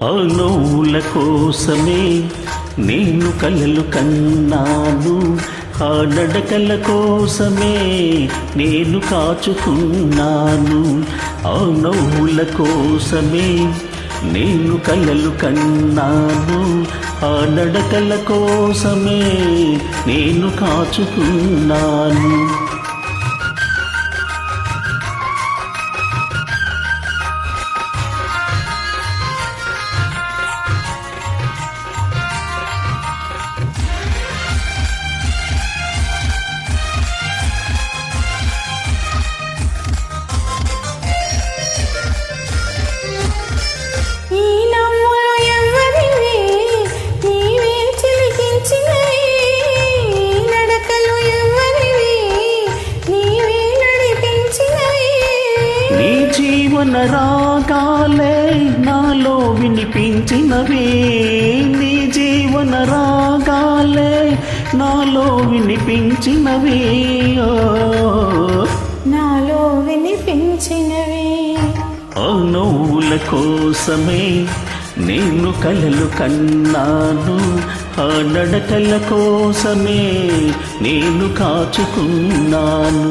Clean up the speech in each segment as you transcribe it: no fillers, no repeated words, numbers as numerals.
ఆ నవ్వుల కోసమే నేను కలలు కన్నాను, ఆ నడకల కోసమే నేను కాచుకున్నాను. ఆ నవ్వుల కోసమే నేను కలలు కన్నాను, ఆ నడకల కోసమే నేను కాచుకున్నాను. జీవన రాగాలే నాలో వినిపించినవి, నీ జీవన రాగాలే నాలో వినిపించినవి, నాలో వినిపించినవి. ఆ నవ్వుల కోసమే నేను కలలు కన్నాను, ఆ నడకల కోసమే నేను కాచుకున్నాను.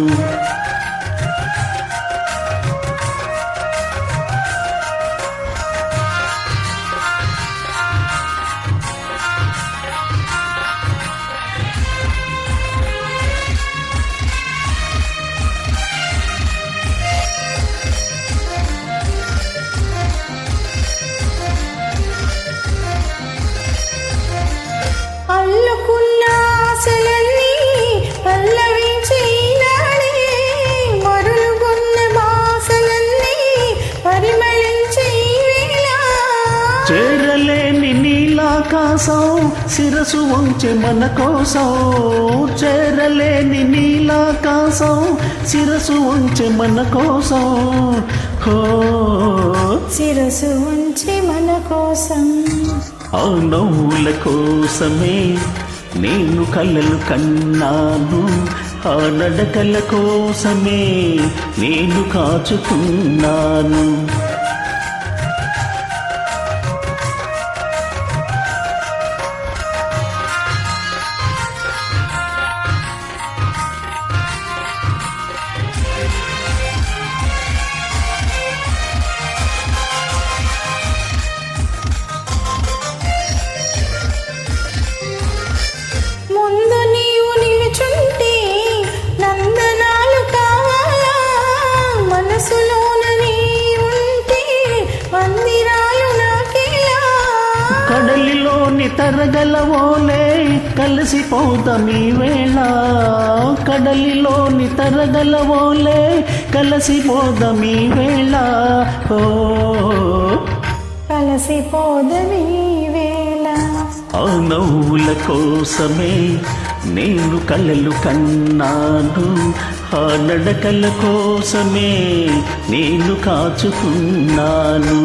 అల్లుకున్న ఆశలన్నీ పల్లవించి నాడే, మరులుగున్న బాసలన్నీ పరిమళించి వేళ. చేరలేని నీలాకాశం శిరసు వంచె మన కోసం, చేరలేని నీలాకాశం శిరసు వంచె మన కోసం, శిరసు వంచి మన కోసం. ఆ నవ్వుల కోసమే నేను కలలు కన్నాను, ఆ నడకల కోసమే నేను కాచుకున్నాను. కడలిలోని తరగలవోలే కలిసిపోతామీ వేళ, కడలిలోని తరగలవోలే కలిసిపోదామీ వేళ, కలిసిపోదమీ వేళ. ఆ నవ్వుల కోసమే నేను కలలు కన్నాను, ఆ నడకల కోసమే నేను కాచుకున్నాను.